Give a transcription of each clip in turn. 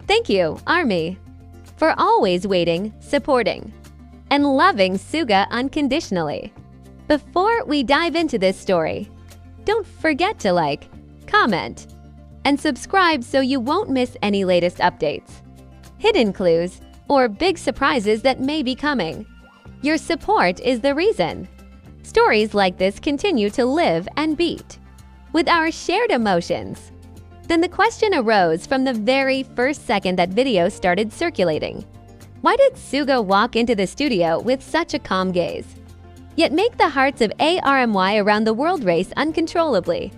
Thank you, Army, for always waiting, supporting, and loving Suga unconditionally. Before we dive into this story, don't forget to like, comment, and subscribe so you won't miss any latest updates, hidden clues, or big surprises that may be coming. Your support is the reason stories like this continue to live and beat with our shared emotions. Then the question arose from the very first second that video started circulating. Why did Suga walk into the studio with such a calm gaze, yet make the hearts of ARMY around the world race uncontrollably?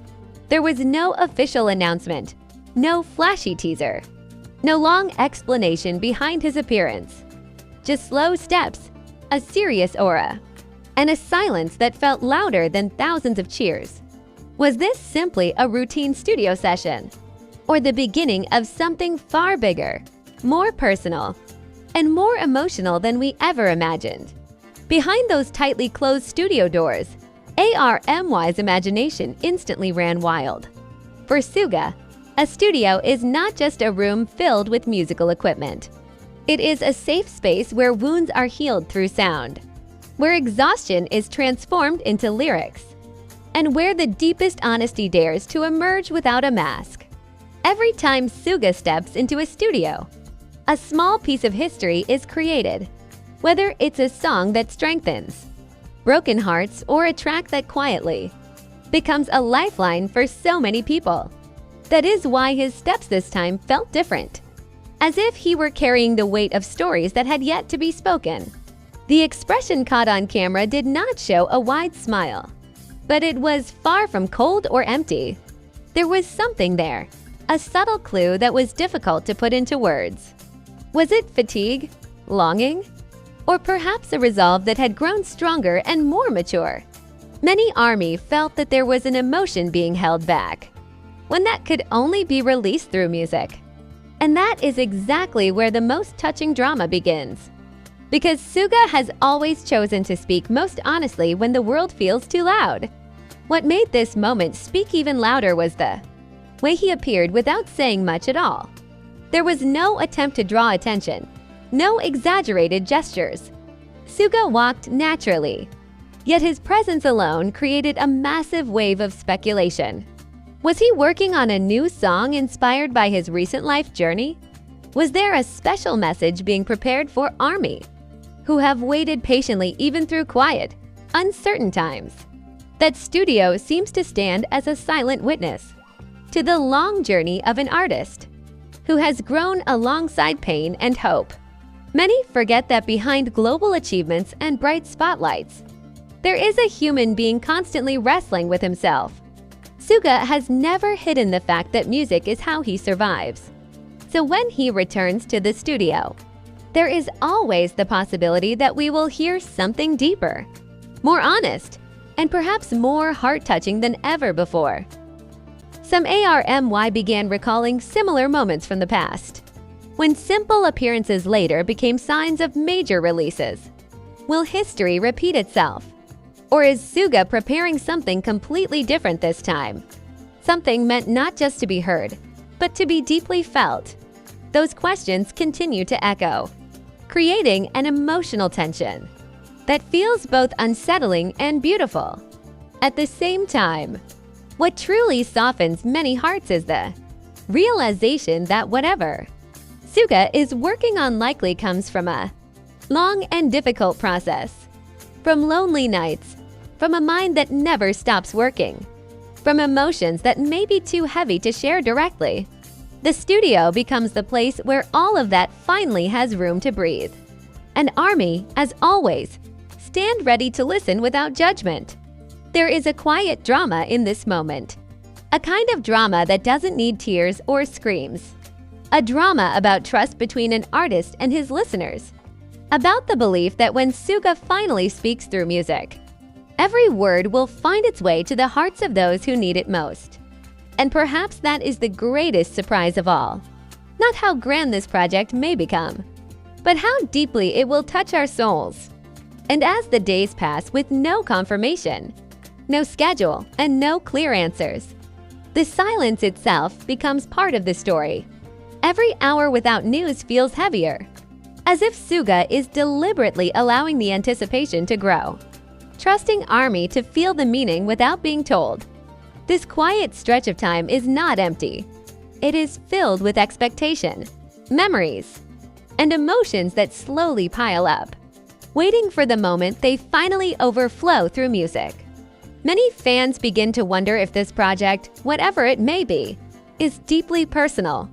There was no official announcement, no flashy teaser, no long explanation behind his appearance. Just slow steps, a serious aura, and a silence that felt louder than thousands of cheers. Was this simply a routine studio session, or the beginning of something far bigger, more personal, and more emotional than we ever imagined? Behind those tightly closed studio doors, ARMY's imagination instantly ran wild. For Suga, a studio is not just a room filled with musical equipment. It is a safe space where wounds are healed through sound, where exhaustion is transformed into lyrics, and where the deepest honesty dares to emerge without a mask. Every time Suga steps into a studio, a small piece of history is created, whether it's a song that strengthens broken hearts or a track that quietly becomes a lifeline for so many people. That is why his steps this time felt different, as if he were carrying the weight of stories that had yet to be spoken. The expression caught on camera did not show a wide smile, but it was far from cold or empty. There was something there, a subtle clue that was difficult to put into words. Was it fatigue, longing, or perhaps a resolve that had grown stronger and more mature? Many ARMY felt that there was an emotion being held back, one that could only be released through music. And that is exactly where the most touching drama begins. Because Suga has always chosen to speak most honestly when the world feels too loud. What made this moment speak even louder was the way he appeared without saying much at all. There was no attempt to draw attention, no exaggerated gestures. Suga walked naturally, yet his presence alone created a massive wave of speculation. Was he working on a new song inspired by his recent life journey? Was there a special message being prepared for ARMY, who have waited patiently even through quiet, uncertain times? That studio seems to stand as a silent witness to the long journey of an artist who has grown alongside pain and hope. Many forget that behind global achievements and bright spotlights, there is a human being constantly wrestling with himself. Suga has never hidden the fact that music is how he survives. So when he returns to the studio, there is always the possibility that we will hear something deeper, more honest, and perhaps more heart-touching than ever before. Some ARMY began recalling similar moments from the past, when simple appearances later became signs of major releases. Will history repeat itself? Or is Suga preparing something completely different this time? Something meant not just to be heard, but to be deeply felt. Those questions continue to echo, creating an emotional tension that feels both unsettling and beautiful. At the same time, what truly softens many hearts is the realization that whatever Suga is working on likely comes from a long and difficult process, from lonely nights, from a mind that never stops working, from emotions that may be too heavy to share directly. The studio becomes the place where all of that finally has room to breathe. And ARMY, as always, stand ready to listen without judgment. There is a quiet drama in this moment, a kind of drama that doesn't need tears or screams. A drama about trust between an artist and his listeners, about the belief that when Suga finally speaks through music, every word will find its way to the hearts of those who need it most. And perhaps that is the greatest surprise of all. Not how grand this project may become, but how deeply it will touch our souls. And as the days pass with no confirmation, no schedule, and no clear answers, The silence itself becomes part of the story. Every hour without news feels heavier, as if Suga is deliberately allowing the anticipation to grow, trusting ARMY to feel the meaning without being told. This quiet stretch of time is not empty. It is filled with expectation, memories, and emotions that slowly pile up, waiting for the moment they finally overflow through music. Many fans begin to wonder if this project, whatever it may be, is deeply personal.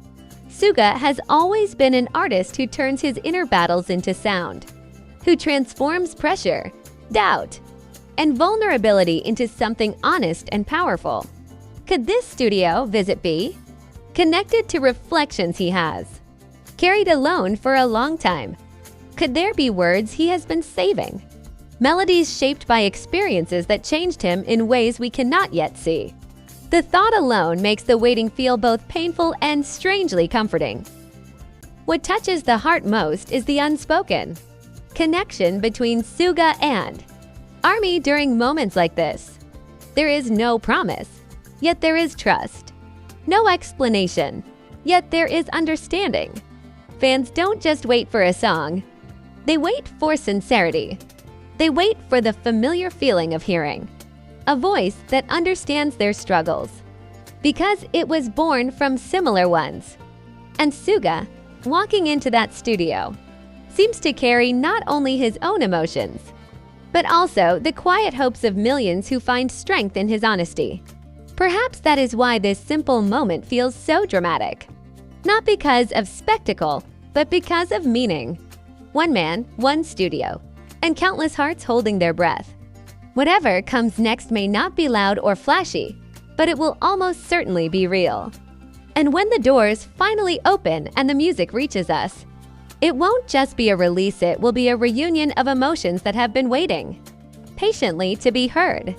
Suga has always been an artist who turns his inner battles into sound, who transforms pressure, doubt, and vulnerability into something honest and powerful. Could this studio visit be connected to reflections he has carried alone for a long time? Could there be words he has been saving? Melodies shaped by experiences that changed him in ways we cannot yet see. The thought alone makes the waiting feel both painful and strangely comforting. What touches the heart most is the unspoken connection between Suga and ARMY during moments like this. There is no promise, yet there is trust. No explanation, yet there is understanding. Fans don't just wait for a song. They wait for sincerity. They wait for the familiar feeling of hearing a voice that understands their struggles, because it was born from similar ones. And Suga, walking into that studio, seems to carry not only his own emotions, but also the quiet hopes of millions who find strength in his honesty. Perhaps that is why this simple moment feels so dramatic. Not because of spectacle, but because of meaning. One man, one studio, and countless hearts holding their breath. Whatever comes next may not be loud or flashy, but it will almost certainly be real. And when the doors finally open and the music reaches us, it won't just be a release, it will be a reunion of emotions that have been waiting patiently to be heard.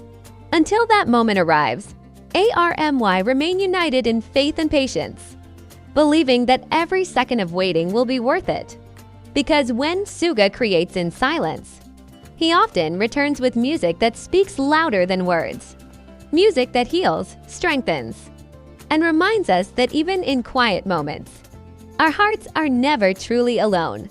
Until that moment arrives, ARMY remain united in faith and patience, believing that every second of waiting will be worth it. Because when Suga creates in silence, he often returns with music that speaks louder than words. Music that heals, strengthens, and reminds us that even in quiet moments, our hearts are never truly alone.